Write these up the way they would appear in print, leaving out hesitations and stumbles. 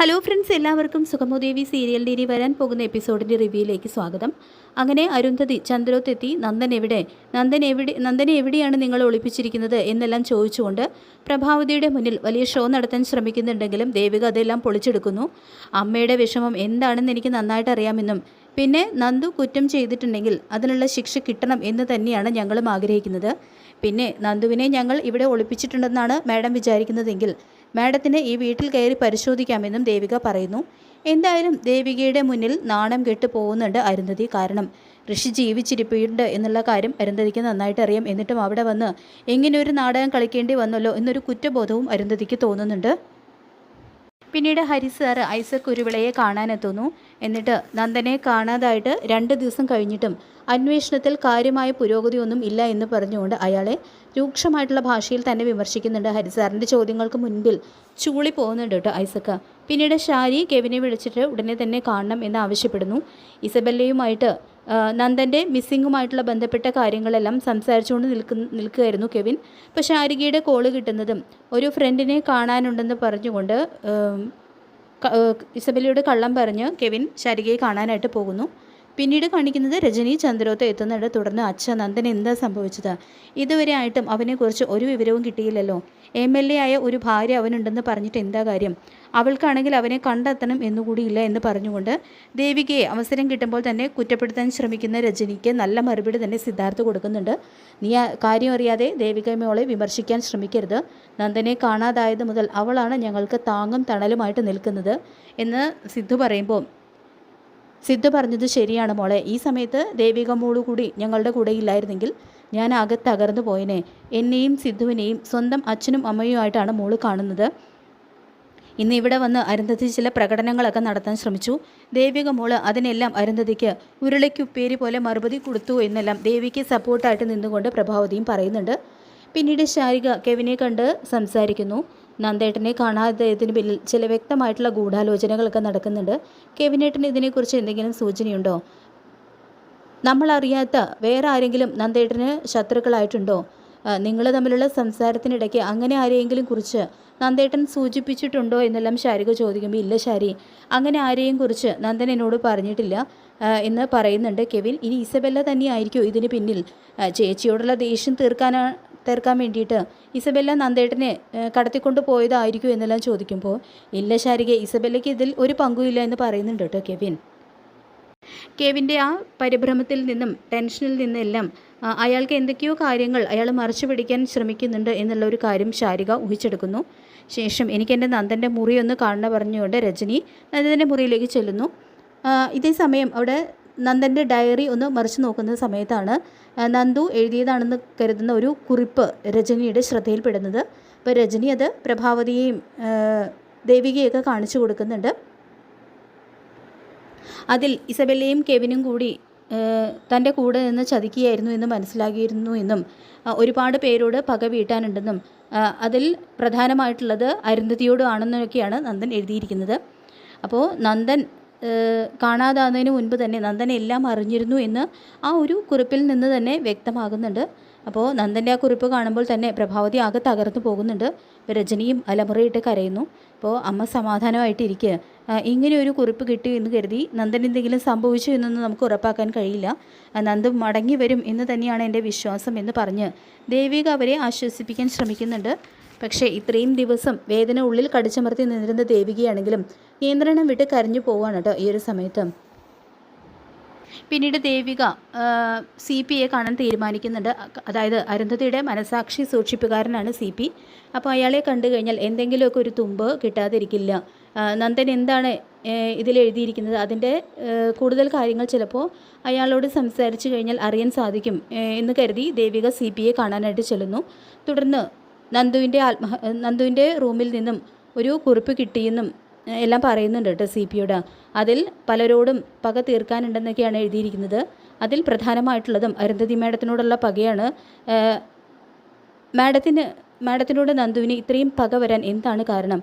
Hello friends, എല്ലാവർക്കും സുഗമോദേവി സീരിയലിൻ്റെ ഇനി വരാൻ പോകുന്ന എപ്പിസോഡിൻ്റെ റിവ്യൂയിലേക്ക് സ്വാഗതം. അങ്ങനെ അരുന്ധതി ചന്ദ്രോത്തെത്തി നന്ദനെ എവിടെയാണ് നിങ്ങൾ ഒളിപ്പിച്ചിരിക്കുന്നത് എന്നെല്ലാം ചോദിച്ചുകൊണ്ട് പ്രഭാവതിയുടെ മുന്നിൽ വലിയ ഷോ നടത്താൻ ശ്രമിക്കുന്നുണ്ടെങ്കിലും ദേവിക അതെല്ലാം പൊളിച്ചെടുക്കുന്നു. അമ്മയുടെ വിഷമം എന്താണെന്ന് എനിക്ക് നന്നായിട്ട് അറിയാമെന്നും പിന്നെ നന്ദു കുറ്റം ചെയ്തിട്ടുണ്ടെങ്കിൽ അതിനുള്ള ശിക്ഷ കിട്ടണം എന്ന് തന്നെയാണ് ഞങ്ങളും ആഗ്രഹിക്കുന്നത്. പിന്നെ നന്ദുവിനെ ഞങ്ങൾ ഇവിടെ ഒളിപ്പിച്ചിട്ടുണ്ടെന്നാണ് മാഡം വിചാരിക്കുന്നതെങ്കിൽ മാഡത്തിന് ഈ വീട്ടിൽ കയറി പരിശോധിക്കാമെന്നും ദേവിക പറയുന്നു. എന്തായാലും ദേവികയുടെ മുന്നിൽ നാണം കെട്ട് പോകുന്നുണ്ട് അരുന്ധതി. കാരണം ഋഷി ജീവിച്ചിരിപ്പുണ്ട് എന്നുള്ള കാര്യം അരുന്ധതിക്ക് നന്നായിട്ട് അറിയാം. എന്നിട്ടും അവിടെ വന്ന് എങ്ങനെ ഒരു നാടകം കളിക്കേണ്ടി വന്നല്ലോ എന്നൊരു കുറ്റബോധവും അരുന്ധതിക്ക് തോന്നുന്നുണ്ട്. പിന്നീട് ഹരി സാർ ഐസക് കുരുവിളയെ കാണാനെത്തുന്നു. എന്നിട്ട് നന്ദനെ കാണാതായിട്ട് 2 ദിവസം കഴിഞ്ഞിട്ടും അന്വേഷണത്തിൽ കാര്യമായ പുരോഗതിയൊന്നും ഇല്ല എന്ന് പറഞ്ഞുകൊണ്ട് അയാളെ രൂക്ഷമായിട്ടുള്ള ഭാഷയിൽ തന്നെ വിമർശിക്കുന്നുണ്ട്. ഹരിസാറിൻ്റെ ചോദ്യങ്ങൾക്ക് മുൻപിൽ ചൂളി പോകുന്നുണ്ട് കേട്ടോ ഐസക്. പിന്നീട് ഷാരി കെവിനെ വിളിച്ചിട്ട് ഉടനെ തന്നെ കാണണം എന്ന് ആവശ്യപ്പെടുന്നു. ഇസബെല്ലയുമായിട്ട് നന്ദൻ്റെ മിസ്സിങ്ങുമായിട്ടുള്ള ബന്ധപ്പെട്ട കാര്യങ്ങളെല്ലാം സംസാരിച്ചുകൊണ്ട് നിൽക്കുകയായിരുന്നു കെവിൻ. അപ്പോൾ ഷാരികയുടെ കോള് കിട്ടുന്നതും ഒരു ഫ്രണ്ടിനെ കാണാനുണ്ടെന്ന് പറഞ്ഞുകൊണ്ട് ഇസബെല്ലയോട് കള്ളം പറഞ്ഞ് കെവിൻ ഷാരികയെ കാണാനായിട്ട് പോകുന്നു. പിന്നീട് കാണിക്കുന്നത് രജനി ചന്ദ്രോത്ത് എത്തുന്നുണ്ട്. തുടർന്ന് നന്ദൻ എന്താ സംഭവിച്ചത്? ഇതുവരെ ആയിട്ടും അവനെക്കുറിച്ച് ഒരു വിവരവും കിട്ടിയില്ലല്ലോ. MLA ആയ ഒരു ഭാര്യ അവനുണ്ടെന്ന് പറഞ്ഞിട്ട് എന്താ കാര്യം? അവൾക്കാണെങ്കിൽ അവനെ കണ്ടെത്തണം എന്നുകൂടിയില്ല എന്ന് പറഞ്ഞുകൊണ്ട് ദേവികയെ അവസരം കിട്ടുമ്പോൾ തന്നെ കുറ്റപ്പെടുത്താൻ ശ്രമിക്കുന്ന രജനിക്ക് നല്ല മറുപടി തന്നെ സിദ്ധാർത്ഥ് കൊടുക്കുന്നുണ്ട്. നീ കാര്യം അറിയാതെ ദേവിക മോളെ വിമർശിക്കാൻ ശ്രമിക്കരുത്. നന്ദനെ കാണാതായത് മുതൽ അവളാണ് ഞങ്ങൾക്ക് താങ്ങും തണലുമായിട്ട് നിൽക്കുന്നത് എന്ന് സിദ്ധു പറഞ്ഞത് ശരിയാണ് മോളെ. ഈ സമയത്ത് ദേവിക മോള് കൂടി ഞങ്ങളുടെ കൂടെ ഇല്ലായിരുന്നെങ്കിൽ ഞാൻ ആകെ തകർന്നു പോയനെ. എന്നെയും സിദ്ധുവിനെയും സ്വന്തം അച്ഛനും അമ്മയുമായിട്ടാണ് മോള് കാണുന്നത്. ഇന്ന് ഇവിടെ വന്ന് അരുന്ധതി ചില പ്രകടനങ്ങളൊക്കെ നടത്താൻ ശ്രമിച്ചു. ദേവിക മോള് അതിനെല്ലാം അരുന്ധതിക്ക് ഉരുളയ്ക്കുപ്പേരി പോലെ മറുപടി കൊടുത്തു എന്നെല്ലാം ദേവിക്ക് സപ്പോർട്ടായിട്ട് നിന്നുകൊണ്ട് പ്രഭാവതിയും പറയുന്നുണ്ട്. പിന്നീട് ശാരിക കെവിനെ കണ്ട് സംസാരിക്കുന്നു. നന്ദേട്ടനെ കാണാത്തതിന് പിന്നിൽ ചില വ്യക്തമായിട്ടുള്ള ഗൂഢാലോചനകളൊക്കെ നടക്കുന്നുണ്ട്. കെവിനേട്ടന് ഇതിനെക്കുറിച്ച് എന്തെങ്കിലും സൂചനയുണ്ടോ? നമ്മളറിയാത്ത വേറെ ആരെങ്കിലും നന്ദേട്ടന് ശത്രുക്കളായിട്ടുണ്ടോ? നിങ്ങൾ തമ്മിലുള്ള സംസാരത്തിനിടയ്ക്ക് അങ്ങനെ ആരെയെങ്കിലും കുറിച്ച് നന്ദേട്ടൻ സൂചിപ്പിച്ചിട്ടുണ്ടോ എന്നെല്ലാം ശാരിക ചോദിക്കുമ്പോൾ ഇല്ല ശാരി, അങ്ങനെ ആരെയും കുറിച്ച് നന്ദൻ എന്നോട് പറഞ്ഞിട്ടില്ല എന്ന് പറയുന്നുണ്ട് കെവിൻ. ഇനി ഇസബെല്ല തന്നെയായിരിക്കും ഇതിന് പിന്നിൽ? ചേച്ചിയോടുള്ള ദേഷ്യം തീർക്കാൻ വേണ്ടിയിട്ട് ഇസബെല്ല നന്ദേട്ടനെ കടത്തിക്കൊണ്ട് പോയതായിരിക്കും എന്നെല്ലാം ചോദിക്കുമ്പോൾ ഇല്ല ശാരിക, ഇസബെല്ലയ്ക്ക് ഇതിൽ ഒരു പങ്കുമില്ല എന്ന് പറയുന്നുണ്ട് കേട്ടോ കെവിൻ. കെവിൻ്റെ ആ പരിഭ്രമത്തിൽ നിന്നും ടെൻഷനിൽ നിന്നെല്ലാം അയാൾക്ക് എന്തൊക്കെയോ കാര്യങ്ങൾ അയാൾ മറച്ചു പിടിക്കാൻ ശ്രമിക്കുന്നുണ്ട് എന്നുള്ള ഒരു കാര്യം ശാരിക ഊഹിച്ചെടുക്കുന്നു. ശേഷം എനിക്ക് എൻ്റെ നന്ദൻ്റെ മുറി ഒന്ന് കാണുന്ന പറഞ്ഞുകൊണ്ട് രജനി നന്ദൻ്റെ മുറിയിലേക്ക് ചെല്ലുന്നു. ഇതേ സമയം അവിടെ നന്ദൻ്റെ ഡയറി ഒന്ന് മറിച്ച് നോക്കുന്ന സമയത്താണ് നന്ദു എഴുതിയതാണെന്ന് കരുതുന്ന ഒരു കുറിപ്പ് രജനിയുടെ ശ്രദ്ധയിൽപ്പെടുന്നത്. അപ്പോൾ രജനി അത് പ്രഭാവതിയെയും ദേവികയൊക്കെ കാണിച്ചു കൊടുക്കുന്നുണ്ട്. അതിൽ ഇസബെല്ലയും കെവിനും കൂടി തൻ്റെ കൂടെ നിന്ന് ചതിക്കുകയായിരുന്നു എന്ന് മനസ്സിലാക്കിയിരുന്നു എന്നും ഒരുപാട് പേരോട് പക വീട്ടാനുണ്ടെന്നും അതിൽ പ്രധാനമായിട്ടുള്ളത് അരുന്ധതിയോട് ആണെന്നൊക്കെയാണ് നന്ദൻ എഴുതിയിരിക്കുന്നത്. അപ്പോൾ നന്ദൻ കാണാതാകുന്നതിന് മുൻപ് തന്നെ നന്ദൻ എല്ലാം അറിഞ്ഞിരുന്നു എന്ന് ആ ഒരു കുറിപ്പിൽ നിന്ന് തന്നെ വ്യക്തമാകുന്നുണ്ട്. അപ്പോൾ നന്ദൻ്റെ ആ കുറിപ്പ് കാണുമ്പോൾ തന്നെ പ്രഭാവതി ആകെ തകർന്നു പോകുന്നുണ്ട്. രജനിയും അലമുറയിട്ട് കരയുന്നു. അപ്പോൾ അമ്മ സമാധാനമായിട്ടിരിക്കുക, ഇങ്ങനെ ഒരു കുറിപ്പ് കിട്ടി എന്ന് കരുതി നന്ദൻ എന്തെങ്കിലും സംഭവിച്ചു എന്നൊന്നും നമുക്ക് ഉറപ്പാക്കാൻ കഴിയില്ല. നന്ദൻ മടങ്ങി വരും എന്ന് തന്നെയാണ് എൻ്റെ വിശ്വാസം എന്ന് പറഞ്ഞ് ദേവിക അവരെ ആശ്വസിപ്പിക്കാൻ ശ്രമിക്കുന്നുണ്ട്. പക്ഷേ ഇത്രയും ദിവസം വേദന ഉള്ളിൽ കടിച്ചമർത്തി നിന്നിരുന്ന ദേവികയാണെങ്കിലും നിയന്ത്രണം വിട്ട് കരഞ്ഞു പോവാണ് കേട്ടോ ഈ ഒരു സമയത്ത്. പിന്നീട് ദേവിക CP കാണാൻ തീരുമാനിക്കുന്നുണ്ട്. അതായത് അരുന്ധതിയുടെ മനസാക്ഷി സൂക്ഷിപ്പുകാരനാണ് CP. അപ്പോൾ അയാളെ കണ്ടു കഴിഞ്ഞാൽ എന്തെങ്കിലുമൊക്കെ ഒരു തുമ്പ് കിട്ടാതിരിക്കില്ല. നന്ദൻ എന്താണ് ഇതിലെഴുതിയിരിക്കുന്നത് അതിൻ്റെ കൂടുതൽ കാര്യങ്ങൾ ചിലപ്പോൾ അയാളോട് സംസാരിച്ചു കഴിഞ്ഞാൽ അറിയാൻ സാധിക്കും എന്ന് കരുതി ദേവിക CP കാണാനായിട്ട് ചെല്ലുന്നു. തുടർന്ന് നന്ദുവിൻ്റെ റൂമിൽ നിന്നും ഒരു കുറിപ്പ് കിട്ടിയെന്നും എല്ലാം പറയുന്നുണ്ട് കേട്ടോ CPയോട്. അതിൽ പലരോടും പക തീർക്കാനുണ്ടെന്നൊക്കെയാണ് എഴുതിയിരിക്കുന്നത്. അതിൽ പ്രധാനമായിട്ടുള്ളതും അരുന്ധതി മാഡത്തിനോടുള്ള പകയാണ്. മാഡത്തിനോട് നന്ദുവിന് ഇത്രയും പക വരാൻ എന്താണ് കാരണം?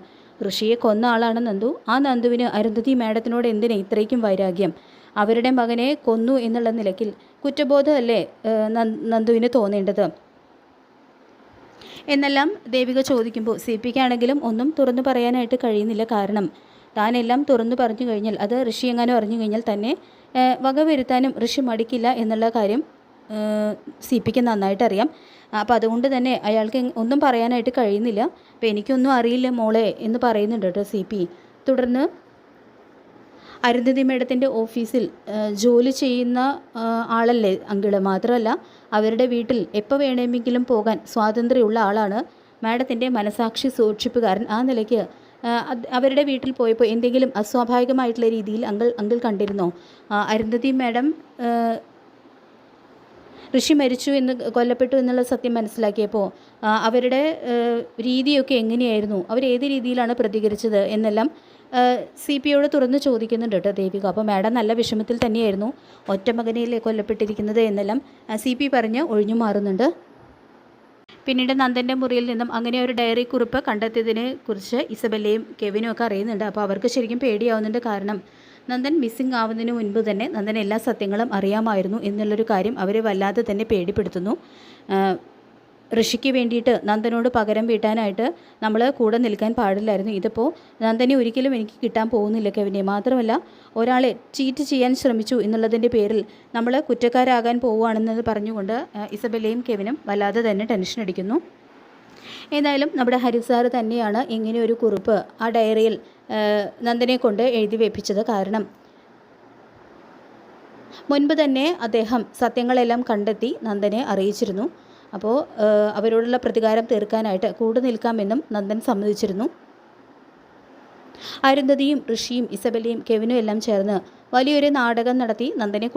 ഋഷിയെ കൊന്ന ആളാണ് നന്ദു. ആ നന്ദുവിന് അരുന്ധതി മാഡത്തിനോട് എന്തിനാ ഇത്രയ്ക്കും വൈരാഗ്യം? അവരുടെ മകനെ കൊന്നു എന്നുള്ള നിലയ്ക്ക് കുറ്റബോധമല്ലേ നന്ദുവിന് തോന്നേണ്ടത്? എന്നെല്ലാം ദേവിക ചോദിക്കുമ്പോൾ CPക്കാണെങ്കിലും ഒന്നും തുറന്നു പറയാനായിട്ട് കഴിയുന്നില്ല. കാരണം താനെല്ലാം തുറന്നു പറഞ്ഞു കഴിഞ്ഞാൽ അത് ഋഷി എങ്ങാനും അറിഞ്ഞു കഴിഞ്ഞാൽ തന്നെ വകവരുത്താനും ഋഷി മടിക്കില്ല എന്നുള്ള കാര്യം സി പിക്ക് നന്നായിട്ട് അറിയാം. അപ്പോൾ അതുകൊണ്ട് തന്നെ അയാൾക്ക് ഒന്നും പറയാനായിട്ട് കഴിയുന്നില്ല. അപ്പോൾ എനിക്കൊന്നും അറിയില്ല മോളെ എന്ന് പറയുന്നുണ്ട് കേട്ടോ സി പി. തുടർന്ന് അരുന്ധതി മേഡത്തിൻ്റെ ഓഫീസിൽ ജോലി ചെയ്യുന്ന ആളല്ലേ അങ്കിള്, മാത്രമല്ല അവരുടെ വീട്ടിൽ എപ്പോൾ വേണമെങ്കിലും പോകാൻ സ്വാതന്ത്ര്യമുള്ള ആളാണ് മാഡത്തിൻ്റെ മനസാക്ഷി സൂക്ഷിപ്പുകാരൻ. ആ നിലയ്ക്ക് അവരുടെ വീട്ടിൽ പോയപ്പോൾ എന്തെങ്കിലും അസ്വാഭാവികമായിട്ടുള്ള രീതിയിൽ അങ്കിൾ കണ്ടിരുന്നോ? അരുന്ധതി മാഡം ഋഷി മരിച്ചു എന്ന് കൊല്ലപ്പെട്ടു എന്നുള്ള സത്യം മനസ്സിലാക്കിയപ്പോൾ അവരുടെ രീതിയൊക്കെ എങ്ങനെയായിരുന്നു, അവരേത് രീതിയിലാണ് പ്രതികരിച്ചത് എന്നെല്ലാം സി പിയോട് തുറന്ന് ചോദിക്കുന്നുണ്ട് കേട്ടോ ദേവിക. അപ്പോൾ മാഡം നല്ല വിഷമത്തിൽ തന്നെയായിരുന്നു, ഒറ്റ മകനെയല്ലേ കൊല്ലപ്പെട്ടിരിക്കുന്നത് എന്നെല്ലാം സി പി പറഞ്ഞ് ഒഴിഞ്ഞു മാറുന്നുണ്ട്. പിന്നീട് നന്ദൻ്റെ മുറിയിൽ നിന്നും അങ്ങനെ ഒരു ഡയറി കുറിപ്പ് കണ്ടെത്തിയതിനെ കുറിച്ച് ഇസബെല്ലയും കെവിനും ഒക്കെ അറിയുന്നുണ്ട്. അപ്പോൾ അവർക്ക് ശരിക്കും പേടിയാവുന്നുണ്ട്. കാരണം നന്ദൻ മിസ്സിംഗ് ആവുന്നതിന് മുൻപ് തന്നെ നന്ദൻ എല്ലാ സത്യങ്ങളും അറിയാമായിരുന്നു എന്നുള്ളൊരു കാര്യം അവരെ വല്ലാതെ തന്നെ പേടിപ്പെടുത്തുന്നു. ഋഷിക്ക് വേണ്ടിയിട്ട് നന്ദനോട് പകരം വീട്ടാനായിട്ട് നമ്മൾ കൂടെ നിൽക്കാൻ പാടില്ലായിരുന്നു. ഇതിപ്പോൾ നന്ദനെ ഒരിക്കലും എനിക്ക് കിട്ടാൻ പോകുന്നില്ല കെവിനെ. മാത്രമല്ല ഒരാളെ ചീറ്റ് ചെയ്യാൻ ശ്രമിച്ചു എന്നുള്ളതിൻ്റെ പേരിൽ നമ്മൾ കുറ്റക്കാരാകാൻ പോവുകയാണെന്നത് പറഞ്ഞുകൊണ്ട് ഇസബെല്ലയും കെവിനും വല്ലാതെ തന്നെ ടെൻഷൻ അടിക്കുന്നു. ഏതായാലും നമ്മുടെ ഹരിസാർ തന്നെയാണ് ഇങ്ങനെ ഒരു കുറിപ്പ് ആ ഡയറിയിൽ നന്ദനെ കൊണ്ട് എഴുതി വെപ്പിച്ചത്. കാരണം മുൻപ് തന്നെ അദ്ദേഹം സത്യങ്ങളെല്ലാം കണ്ടെത്തി നന്ദനെ അറിയിച്ചിരുന്നു. അപ്പോൾ അവരോടുള്ള പ്രതികാരം തീർക്കാനായിട്ട് കൂടെ നിൽക്കാമെന്നും നന്ദൻ സമ്മതിച്ചിരുന്നു. അരുന്ധതിയും ഋഷിയും ഇസബെല്ലയും കെവിനും എല്ലാം ചേർന്ന് വലിയൊരു നാടകം നടത്തി നന്ദനെ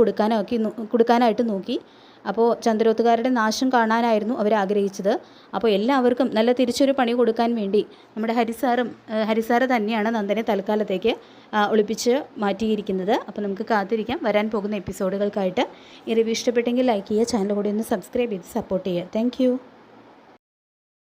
കൊടുക്കാനായിട്ട് നോക്കി. അപ്പോൾ ചന്ദ്രോത്തുകാരുടെ നാശം കാണാനായിരുന്നു അവരാഗ്രഹിച്ചത്. അപ്പോൾ എല്ലാവർക്കും നല്ല തിരിച്ചൊരു പണി കൊടുക്കാൻ വേണ്ടി നമ്മുടെ ഹരിസാറ് തന്നെയാണ് നന്ദനെ തൽക്കാലത്തേക്ക് ഒളിപ്പിച്ച് മാറ്റിയിരിക്കുന്നത്. അപ്പോൾ നമുക്ക് കാത്തിരിക്കാം വരാൻ പോകുന്ന എപ്പിസോഡുകൾക്കായിട്ട്. ഈ റിവ്യൂ ഇഷ്ടപ്പെട്ടെങ്കിൽ ലൈക്ക് ചെയ്യുക, ചാനൽ കൂടി ഒന്ന് സബ്സ്ക്രൈബ് ചെയ്ത് സപ്പോർട്ട് ചെയ്യുക. താങ്ക്